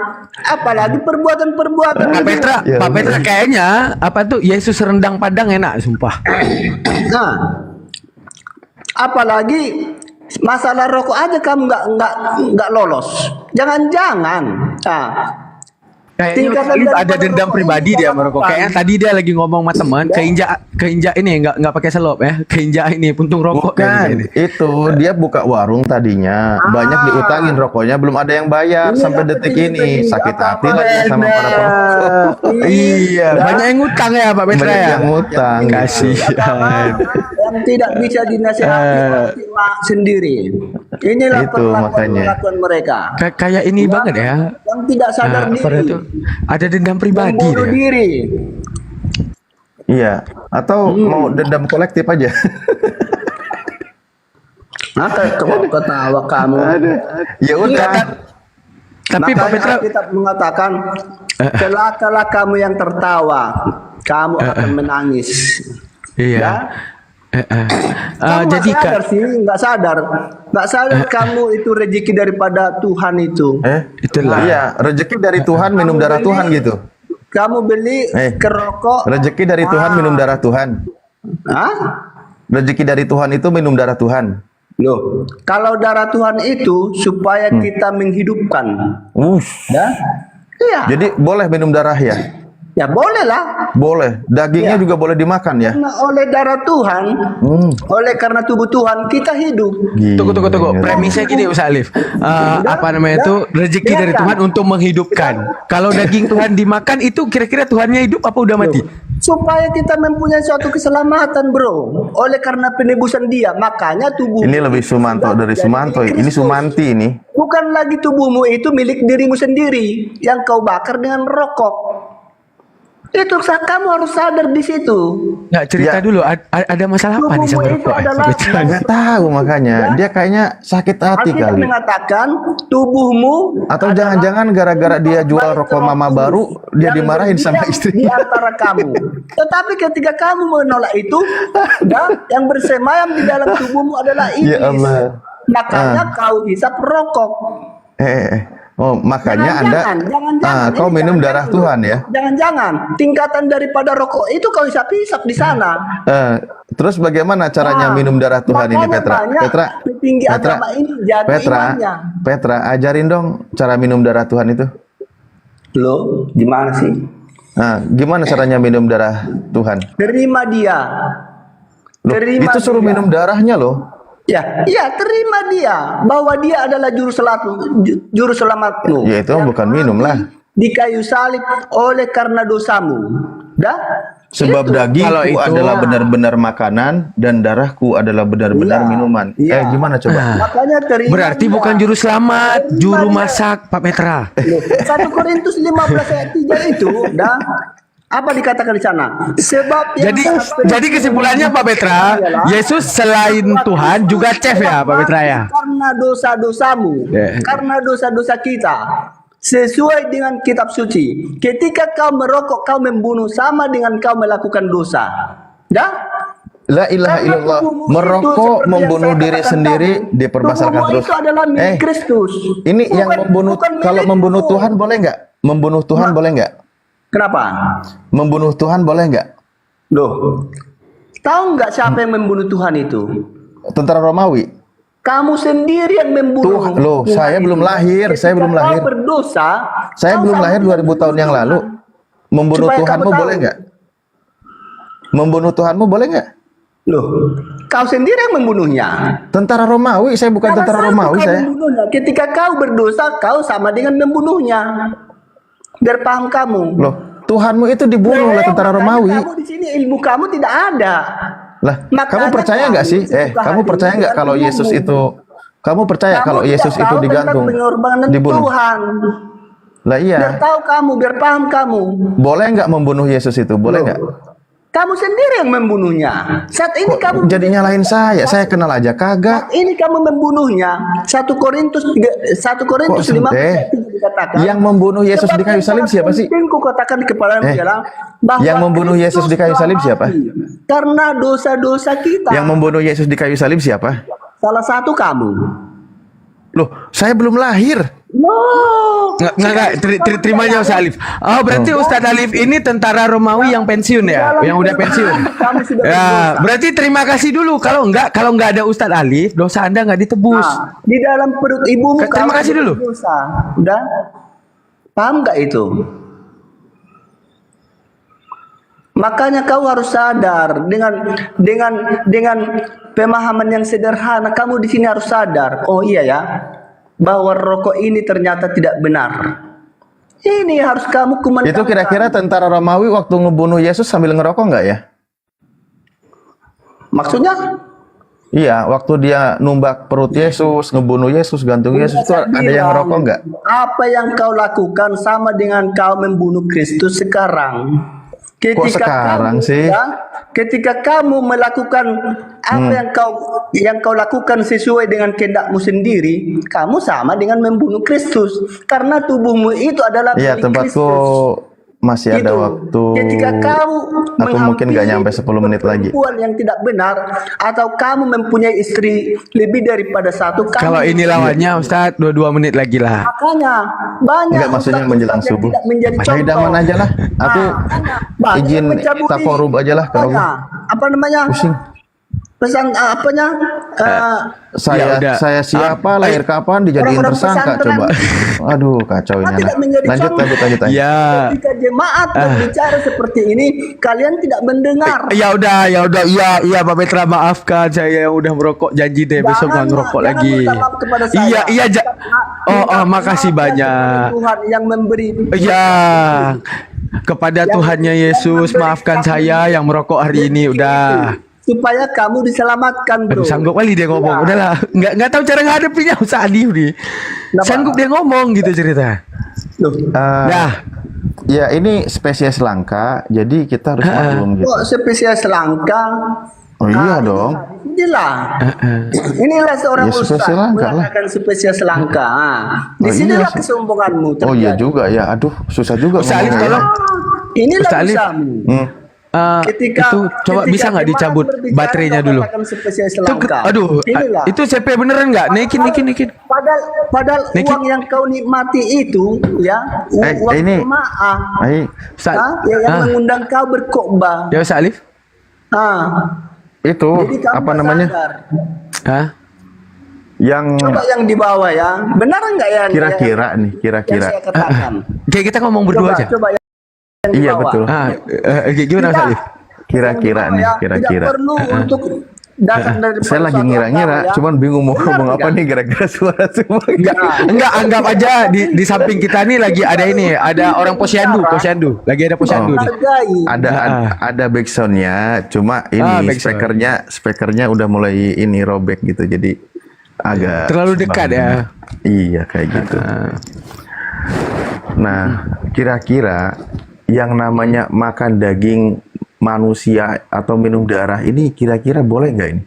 apalagi perbuatan-perbuatan Pak ini. Petra, Ya, Pak Petra kayaknya apa tuh Yesus rendang Padang enak sumpah. Nah, apalagi masalah rokok aja kamu nggak lolos. Jangan-jangan. Nah, Kayaknya tingkatan Ustaz Lif ada daripada dendam rokok pribadi ini dia jangan merokok. lupa. Kayaknya tadi dia lagi ngomong sama teman, keinjak ini nggak pakai selop ya, keinjak ini puntung rokok kayak Bukan, gini. itu dia buka warung tadinya, banyak diutangin rokoknya, belum ada yang bayar Ini sampai lah detik seperti ini, ini, sakit apa-apa hati lagi sama para perokok. Iya, banyak yang ngutang ya Pak Petra Banyak ya. yang ngutang. Kasihan. yang tidak bisa dinasihati sendiri. Inilah Itu makanya. perlakuan mereka. Kayak ini banget ya. Yang tidak sadar Apa diri. itu? Ada dendam pribadi Membunuh dia. diri. Iya, atau mau dendam kolektif aja. Nah, ketawa kamu. Ya udah. Tapi Pak Petra, kita mengatakan celakalah kamu yang tertawa, kamu akan menangis. iya. Kamu Jadi nggak sadar kamu itu rezeki daripada Tuhan itu. itulah. Iya, rezeki dari Tuhan, minum darah Tuhan gitu. Kamu beli kerokok. Rezeki dari Tuhan minum darah Tuhan. Hah? Rezeki dari Tuhan itu minum darah Tuhan. Loh, kalau darah Tuhan itu supaya kita menghidupkan. Ya? Iya. Jadi boleh minum darah ya? Ya boleh lah. Boleh. Dagingnya juga boleh dimakan ya? Karena oleh darah Tuhan, oleh karena tubuh Tuhan kita hidup. Tunggu. Premisnya gini Ustaz Alif. Apa namanya itu rezeki dari Tuhan untuk menghidupkan. Kalau daging Tuhan dimakan itu kira-kira Tuhannya hidup apa udah mati? Supaya kita mempunyai suatu keselamatan, bro. Oleh karena penebusan Dia, makanya tubuh. Ini lebih Sumanto dari Sumanto. Ini Sumanti ini. Bukan lagi tubuhmu itu milik dirimu sendiri yang kau bakar dengan rokok. Itu kamu harus sadar di situ. Nggak cerita dulu. Ada masalah apa nih sama Tubuhmu itu rokok? adalah Nggak tahu makanya. Dia kayaknya sakit hati Alkitab kali. mengatakan tubuhmu Atau jangan-jangan gara-gara dia jual rokok mama baru, dia yang dimarahin sama berdiam istri. di antara kamu. Tetapi ketika kamu menolak itu, yang bersemayam di dalam tubuhmu adalah iblis. Ya Allah. Makanya kau hisap rokok. Oh, makanya Jangan-jangan, kau minum darah Tuhan ya. Jangan-jangan tingkatan daripada rokok itu kau hisap-hisap di sana. Terus bagaimana caranya minum darah Tuhan ini, makanya Petra? banyak petinggi agama ini jaga imannya. Petra, ajarin dong cara minum darah Tuhan itu. Loh, gimana sih? Nah, gimana caranya minum darah Tuhan? Terima Dia. Loh, Terima itu suruh Dia. minum darahnya loh. Ya, terima Dia bahwa Dia adalah juru selamatmu. Ya itu bukan minum lah. Di kayu salib oleh karena dosamu. Sebab Itu. Kalau dagingku itu- adalah benar-benar makanan dan darahku adalah benar-benar Iya, minuman. iya. Gimana coba? Makanya terima Berarti Dia. bukan juru selamat, juru masak Pak Petra. 1 Korintus 15 ayat 3 itu, apa dikatakan di sana? Sebab yang Jadi kesimpulannya Pak Petra, Yesus selain Tuhan juga chef ya Pak Petra ya. Karena dosa-dosamu, karena dosa-dosa kita, sesuai dengan kitab suci. Ketika kau merokok, kau membunuh sama dengan kau melakukan dosa. La ilaha Karena illallah. tubuhmu itu Merokok, seperti yang membunuh saya diri katakan sendiri, tadi, dipermasalahkan tubuhmu terus. itu adalah milik Kristus. Ini Bukan- yang membunuh, bukan kalau milikmu. membunuh Tuhan boleh nggak? Membunuh Tuhan boleh nggak? Kenapa? Membunuh Tuhan boleh nggak? Loh, tahu nggak siapa yang membunuh Tuhan itu? Tentara Romawi. Kamu sendiri yang membunuh. Tuhan, loh, Tuhan saya itu. belum lahir, saya Ketika belum kau lahir. berdosa, Saya kau belum sama lahir dengan 2000 tahun yang lalu. Membunuh Supaya Tuhanmu kamu tahu. boleh nggak? Membunuh Tuhanmu boleh nggak? Loh, kau sendiri yang membunuhnya. Tentara Romawi, saya bukan Karena tentara satu Romawi kau saya. membunuhnya. Ketika kau berdosa, kau sama dengan membunuhnya. Biar paham kamu. Loh, Tuhanmu itu dibunuh oleh tentara makanya Romawi. Kamu di sini ilmu kamu tidak ada. Lah, Makanya kamu percaya nggak sih? sesuka Kamu hatimu percaya nggak dengan kalau Yesus ilmu. itu? Kamu percaya kalau Kamu Yesus tidak itu tahu digantung, tentang pengorbanan dibunuh? Tuhan. Lah Biar iya. tahu kamu, biar paham kamu. Boleh nggak membunuh Yesus itu? Boleh nggak? Kamu sendiri yang membunuhnya. Saat ini Kok kamu jadi nyalahin saya? Saya kenal aja kagak. Saat ini kamu membunuhnya. 1 Korintus 15 sampai? dikatakan. Yang membunuh Yesus di kayu salib siapa sih? Ku katakan kepadamu ialah bahwa yang membunuh Yesus di kayu salib Kristus siapa? telah mati karena dosa-dosa kita. Yang membunuh Yesus di kayu salib siapa? Salah satu kamu. Loh, saya belum lahir. No. Nggak, terimanya Ustaz Alif. Oh, berarti Ustaz Alif ini tentara Romawi yang pensiun ya, yang udah pensiun. Kami sudah Ya, berdosa. berarti terima kasih dulu. Kalau nggak ada Ustaz Alif, dosa Anda nggak ditebus. Nah, di dalam perut ibumu Terima kau kasih sudah dulu. berdosa. Udah? Paham nggak itu? Makanya kau harus sadar dengan pemahaman yang sederhana. Kamu di sini harus sadar. Oh iya ya, bahwa rokok ini ternyata tidak benar. Ini harus kamu kumandangkan. Itu kira-kira tentara Romawi waktu ngebunuh Yesus sambil ngerokok nggak ya? Maksudnya? Iya, waktu dia numbak perut Yesus, ngebunuh Yesus, gantung Yesus itu ada yang ngerokok nggak? Apa yang kau lakukan sama dengan kau membunuh Kristus sekarang. Kok sekarang sih? Ketika kamu melakukan apa yang kau lakukan sesuai dengan kehendakmu sendiri, kamu sama dengan membunuh Kristus. Karena tubuhmu itu adalah Iya, milik tempatku Kristus. masih ada Itu. waktu Ketika kamu atau mungkin nggak menghampiri nyampe 10 menit lagi. perempuan yang tidak benar, atau kamu mempunyai istri lebih daripada satu, kamu Kalau ini lawannya Ustaz 22 menit lagi lah. makanya banyak Enggak, maksudnya ustaz-ustaz menjelang yang subuh. tidak menjadi Mas contoh. Hidaman aja lah. Aku Banyak izin yang mencabuli takorub aja lah kalau apa namanya? pusing. Pesan apanya? Saya udah. siapa, lahir kapan, dijadiin Orang-orang tersangka pesantren. coba. Aduh, kacau ini Tidak anak. menjadi Lanjut, contoh. lanjut. Ya. Ketika jemaat berbicara seperti ini, kalian tidak mendengar. Ya udah, iya Mbak Petra, maafkan saya yang udah merokok, janji deh besok nggak ngerokok jangan lagi. minta maaf kepada saya. Iya, Minta makasih maaf banyak. kepada Tuhan yang memberi. Ya, kepada Tuhannya Yesus, maafkan saya yang merokok hari ini, udah. Supaya kamu diselamatkan, bro. Aduh, sanggup kali dia ngomong. Udahlah, nggak tahu cara ngadepinnya Ustaz Alif nih. Sanggup dia ngomong gitu cerita. Loh. Nah, Ya ini spesies langka, jadi kita harus maklum gitu. Kok spesies langka? Oh iya dong. Inilah seorang Ya, ustaz spesies langka lah. mengatakan spesies langka. Di Oh, sinilah iya. kesombonganmu Oh iya terjadi. juga ya. Aduh, susah juga. Ustaz Alif, ngomongnya. tolong. Inilah Ustaz Alif. usahamu. itu coba bisa nggak jemaat dicabut berbicara, baterainya kau dulu? katakan spesies Itu, langka. aduh, Inilah. itu CP beneran nggak? Naikin. Padahal Naikin. uang yang kau nikmati itu ya uang ini. jemaah. Ustaz, Yang mengundang kau berkhotbah. Ya Ustaz Alif? Itu Jadi kamu apa nggak namanya? sadar. Hah? Yang Coba yang di bawah ya. Benar enggak ya? kira-kira nih, Yang kira-kira. saya katakan. Kayak kita ngomong berdua aja. Coba yang di Iya bawah. betul. Gimana Ustaz Alif? Kira-kira nih, kira-kira. Tidak perlu untuk datang dari Saya lagi ngira-ngira, cuman bingung mau ngomong apa nih gara-gara suara semua. Enggak, anggap aja di samping kita nih lagi ada ini, ada orang posyandu. Lagi ada posyandu nih. Ada backsoundnya, cuma ini backsound. speakernya udah mulai ini robek gitu, jadi agak Terlalu dekat ya. Iya kayak gitu. Nah, kira-kira yang namanya makan daging manusia atau minum darah ini kira-kira boleh nggak ini?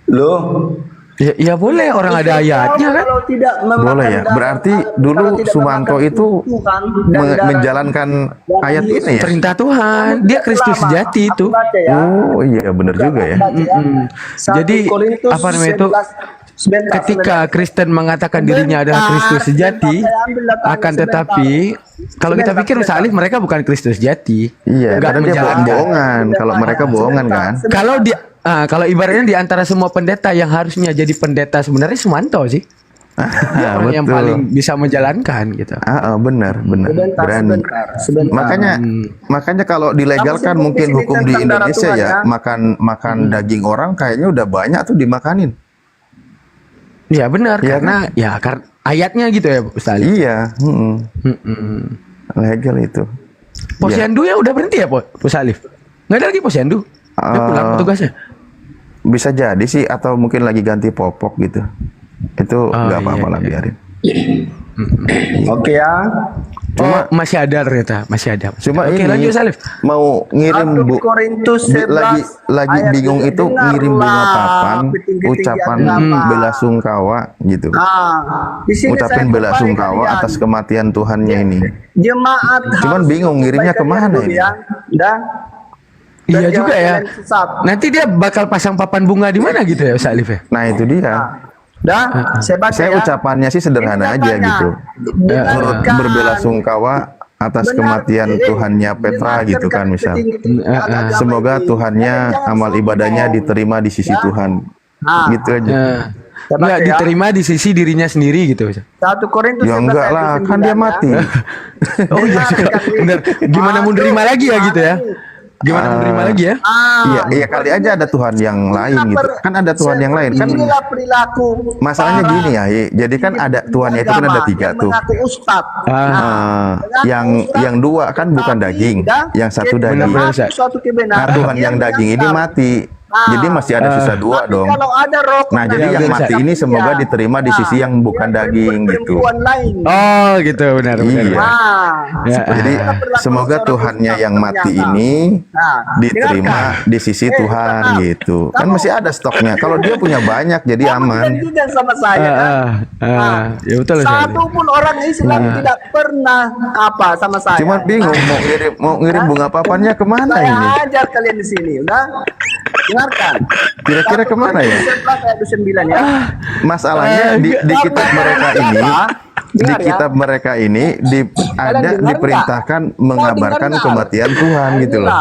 Loh. Ya boleh, orang ada ayatnya kan. Kalau tidak memakan Boleh ya. darah, Berarti kalau dulu tidak Sumanto memakan itu Tuhan dan darah menjalankan ayat ini ya. Perintah Tuhan, dia Kristus sejati itu. Aku baca ya. Oh iya bener juga ya. Baca ya. 1 Jadi, Korintus apa namanya itu, 11. Sebentar, Ketika Kristen mengatakan dirinya adalah Kristus sejati, akan tetapi kalau kita pikir Ustaz Alif, mereka bukan Kristus sejati. Iya, Nggak karena dia menjalankan. bohongan. Kalau mereka bohongan kan. Kalau ibaratnya di antara semua pendeta yang harusnya jadi pendeta sebenarnya Sumanto sih. Dia orang yang paling bisa menjalankan gitu. Benar. Berani. Sebentar. Makanya kalau dilegalkan Kamu mungkin sibuk hukum di di sini tentang Indonesia darah ya, Tuhan, makan daging orang kayaknya udah banyak tuh dimakanin. Ya benar, Iya karena ayatnya gitu ya Ustaz Alif. Iya, legal itu. Posyandu ya udah berhenti ya Ustaz Alif? Nggak ada lagi posyandu? Dia pulang petugasnya? Bisa jadi sih, atau mungkin lagi ganti popok gitu. Itu nggak apa-apa lah, biarin. Oke ya. Masih ada ternyata, masih ada. Cuma Oke, ini lanjut Salif. mau ngirim 1 Korintus 11 lagi ayat bingung ini, itu ngirim bunga dengarlah papan, petinggi-tinggi ucapan agama. bela sungkawa gitu. Di sini Ucapin saya bela kembali sungkawa kalian. atas kematian Tuhannya ini. Jemaat Cuman harus bingung ngirimnya membaca kemana dulu ini. ya. Dan Iya jangan juga ya. kalian sesat. Nanti dia bakal pasang papan bunga di mana gitu ya Ustaz Alif ya? Nah itu dia. Saya baca Saya ya. ucapannya sih sederhana Ini aja katanya, gitu. dengarkan. Berbela sungkawa atas kematian Tuhannya Petra gitu kan misal. Semoga Tuhannya amal ibadahnya diterima di sisi Tuhan. Gitu aja. Nggak diterima di sisi dirinya sendiri gitu. 1 Korintus Ya 11 enggak ayat lah, 9 kan dia ya. mati. Oh iya juga. Bener. Gimana mau nerima lagi ya gitu ya? Gimana mau nerima lagi ya? Iya kali aja ada Tuhan yang lain gitu. Kan ada Tuhan yang lain kan. Inilah perilaku. Masalahnya gini ya, jadi kan ada Tuhannya itu kan ada 3 tuh. Mengaku ustad. Yang 2 kan bukan daging, yang 1 daging. Suatu Nah kebenaran. Tuhan yang daging ini mati. Jadi masih ada sisa 2 dong. Kalau ada roh Nah, jadi yang mati ini semoga diterima di sisi yang bukan daging gitu. perempuan lain. Oh gitu, benar benar. Iya. Ya, Jadi semoga Tuhannya yang mati ini diterima di sisi Tuhan gitu. Kan masih ada stoknya. Kalau dia punya banyak jadi aman. Janjikan sama saya kan. ya betul Ustaz. Satu pun orang Islam tidak pernah apa sama saya. Cuma bingung mau ngirim bunga papannya kemana Saya ini? ajar kalian di sini, udah. Dengarkan. Kira-kira kemana ya? 11 ayat 9 ya. Masalahnya di kitab mereka ini, di kitab mereka ini diperintahkan mengabarkan kematian Tuhan gitu loh.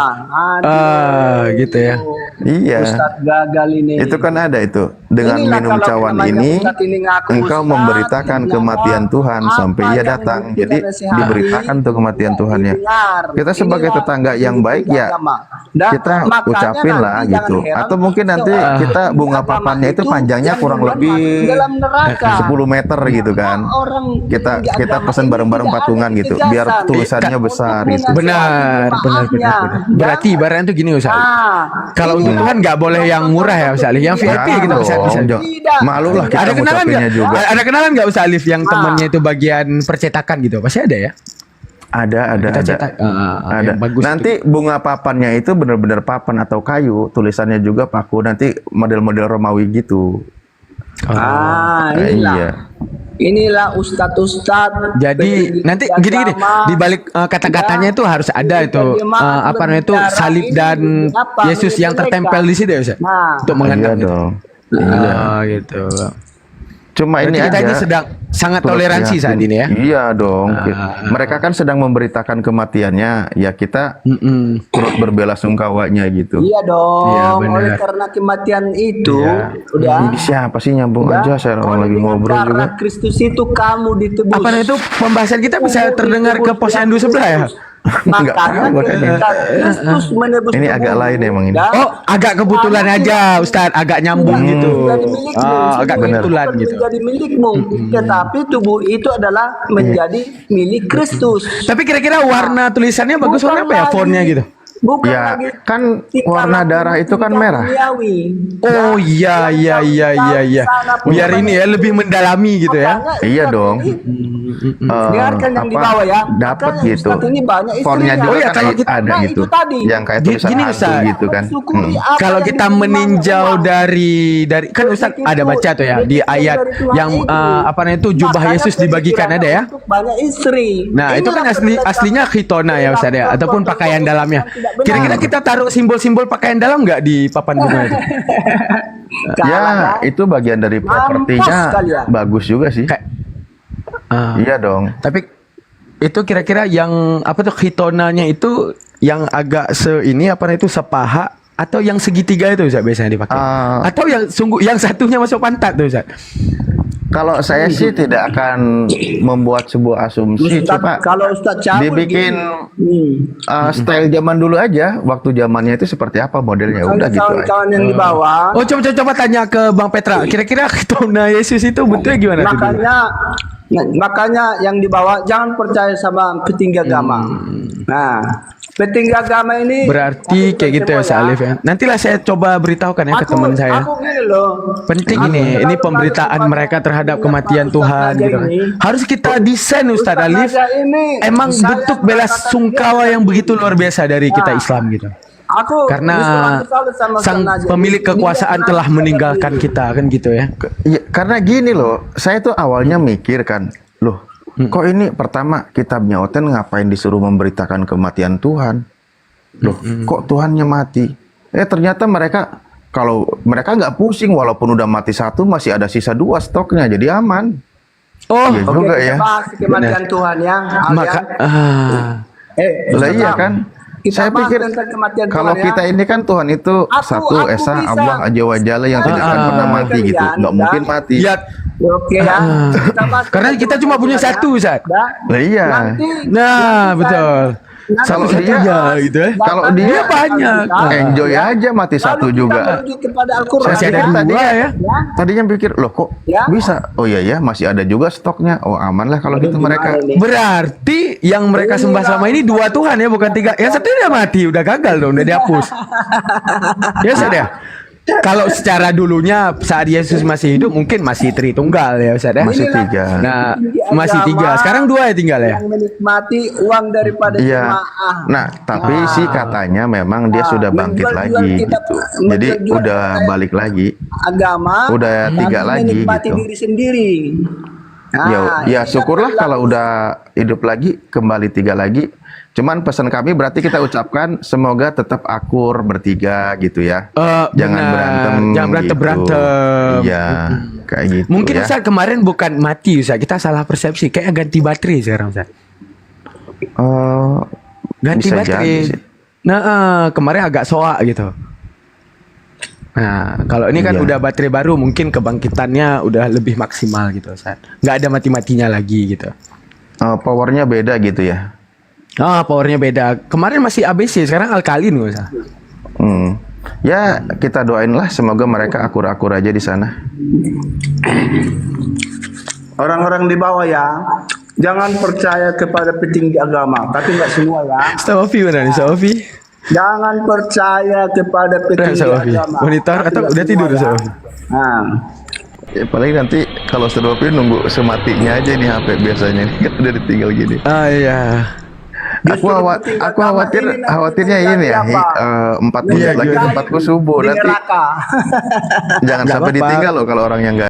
Gitu ya. Iya. Ustadz gagal ini. Itu kan ada itu. Dengan Inilah minum kalau cawan namanya ini Ustadz ini ngaku engkau Ustadz, memberitakan bilang, kematian Tuhan apa sampai ia yang datang. kita Jadi nasihati, diberitakan tuh kematian Tuhannya. didengar. Kita sebagai Inilah tetangga yang baik ya agama. Dan kita makanya ucapin lah nanti gitu. jangan heran, Atau mungkin nanti kita bunga agama papannya itu panjangnya yang kurang duluan lebih masuk dalam neraka. 10 meter gitu kan. Orang Kita tinggi kita agama pesan ini bareng-bareng tidak ada patungan gitu kejahatan. biar tulisannya besar gitu. Benar. Berarti ibaratnya tuh gini Ustaz. Kalau untuk Tuhan nggak boleh yang murah ya Ustaz Alif, yang VIP gitu Ustaz. Malu lah kita Ada kenalan ngucapinnya nggak? juga. Ada kenalan nggak Ustaz Alif yang temannya itu bagian percetakan gitu? Pasti ada ya. Ada. Kita cetak. Ada. Yang bagus. Nanti bunga papannya itu benar-benar papan atau kayu, tulisannya juga paku. Nanti model-model Romawi gitu. Inilah. Iya. Inilah ustadz-ustadz. Jadi nanti gini-gini di balik kata-katanya itu harus ada itu apa namanya itu salib dan Yesus yang tertempel di situ ya Ustaz. Untuk Iya mengenang gitu. dong. Iya. Gitu. Cuma Berarti ini kita aja. ini sedang sangat turut toleransi prihatin. saat ini ya. Iya dong. Mereka kan sedang memberitakan kematiannya, ya kita turut berbelasungkawanya gitu. Iya dong. Iya, benar. Oleh karena kematian itu, Iya. udah. Ini siapa sih nyambung aja saya orang lagi ngobrol juga. Darah Kristus itu kamu ditebus. Apa namanya itu pembahasan kita bisa terdengar ke posyandu sebelah ya? Nggak Makanya tahu, makanya. ketika Kristus menebus Ini agak tubuhmu, lain emang ini. dah, Oh, agak kebetulan aja Ustaz, agak nyambung gitu. menjadi milikmu. Agak Tubuh itu kebetulan bukan gitu. menjadi milikmu, tetapi tubuh itu adalah menjadi milik Kristus. Tapi kira-kira warna tulisannya bagus warna apa ya fontnya gitu? Bukan Ya, lagi kan tingkah warna laku darah itu kan tingkah merah. duniawi. Oh iya. Biar ini ya lebih mendalami gitu ya. Makanya Iya Ustadz dong. ini, dengarkan yang di bawah ya. Dapat Makanya gitu. Ustadz ini banyak Fontnya istrinya. juga Oh iya, kan kayak gitu. ada Nah, gitu. itu tadi. Yang kayak tulisan Gini, hantu Ustaz. gitu kan. Syukuri apa Kalau yang kita diberikan meninjau Allah. dari kan Ustaz ada baca tuh ya di ayat yang apa namanya itu jubah Makanya Yesus dibagikan ada ya. untuk banyak istri. Nah, itu kan aslinya khitona ya Ustaz ya ataupun pakaian dalamnya. Kira-kira kita taruh simbol-simbol pakaian dalam nggak di papan bunga itu? Ya, itu bagian dari propertinya kalian. bagus juga sih. Kayak Iya dong. tapi itu kira-kira yang apa tuh khitonanya itu yang agak ini apa itu sepaha atau yang segitiga itu Ustaz biasanya dipakai? Atau yang sungguh yang satunya masuk pantat tuh Ustaz? Kalau saya sih tidak akan membuat sebuah asumsi, Ustadz, coba kalau Ustadz cabul dibikin gini. style zaman dulu aja, waktu zamannya itu seperti apa modelnya, udah gitu aja. Kawan-kawan yang di bawah. Oh coba tanya ke Bang Petra. Kira-kira khitona Yesus itu bentuknya gimana tuh? dulu? Makanya yang di bawah jangan percaya sama petinggi agama. Nah, petinggi agama ini Berarti kayak gitu ya Ustaz Alif ya. Nantilah saya coba beritahukan ya ke teman saya. Aku gini loh. Penting ini pemberitaan mereka terhadap kematian Tuhan gitu kan. Harus kita desain Ustaz Alif. Emang bentuk belas sungkawa yang begitu luar biasa dari kita Islam gitu. Karena sang pemilik kekuasaan telah meninggalkan kita kan gitu ya. Ya, karena gini loh, saya tuh awalnya mikir kan, loh, kok ini pertama kitabnya Oten ngapain disuruh memberitakan kematian Tuhan? Loh, kok Tuhannya mati? Ternyata mereka kalau mereka nggak pusing walaupun udah mati satu masih ada sisa 2 stoknya, jadi aman. Oh, Iya juga ya. Kematian Tuhan ya. maka Lah iya kan? Saya pikir kalau kita ini kan Tuhan itu satu Esa Allah Aja Wajalla yang tidak akan pernah mati gitu, nggak mungkin mati. ya Oke ya. karena kita cuma punya satu Ustaz. Lah iya. Nah, betul. Kalau Satu dia saja gitu ya. kalau dia banyak. enjoy aja mati satu juga. Kepada Al-Quran. Masih ada dua ya. Tadinya pikir loh kok bisa. Oh iya ya masih ada juga stoknya. Oh aman lah kalau gitu mereka. Berarti yang mereka sembah selama ini 2 Tuhan ya, bukan 3. Yang satu udah mati, udah gagal dong, udah dihapus. Ya Ustaz ya. kalau secara dulunya saat Yesus masih hidup mungkin masih Tritunggal ya Ustaz ya. Masih Inilah 3. Nah, tinggi masih agama 3. Sekarang 2 ya tinggal ya. yang menikmati uang daripada Iya. jemaah. Nah, tapi sih katanya memang dia sudah bangkit menjual-jual lagi kitab, gitu. Jadi menjual-jual udah balik lagi. agama Udah 3 tapi lagi menikmati gitu. diri sendiri. Ya syukurlah kalau udah hidup lagi, kembali 3 lagi. Cuman pesan kami berarti kita ucapkan semoga tetap akur bertiga gitu ya. Jangan Benar. berantem. Jangan berantem-berantem. Iya, kayak gitu Mungkin ya. Ustaz kemarin bukan mati Ustaz, kita salah persepsi. Kayak ganti baterai sekarang Ustaz. Ganti bisa baterai. jadi sih. Nah, kemarin agak soak gitu. Nah, kalau ini kan Iya. udah baterai baru, mungkin kebangkitannya udah lebih maksimal gitu Ustaz. Nggak ada mati-matinya lagi gitu. Powernya beda gitu ya. Powernya beda. Kemarin masih ABC, sekarang alkalin nggak usah. Ya kita doain lah semoga mereka akur-akur aja di sana. Orang-orang di bawah ya, jangan percaya kepada petinggi agama, tapi nggak semua ya. Sofi mana nih Sofi? Jangan percaya kepada petinggi Sofi. agama. Monitor tapi atau nggak udah semua tidur ya. Sofi? Nah, Ya, paling nanti kalau Sedopi nunggu sematinya aja nih HP biasanya nih kan udah ditinggal gini. Iya. Aku khawatirnya ini ya 4 menit lagi tempatku subuh di nanti neraka. jangan Nggak sampai apa-apa. ditinggal loh kalau orang yang nggak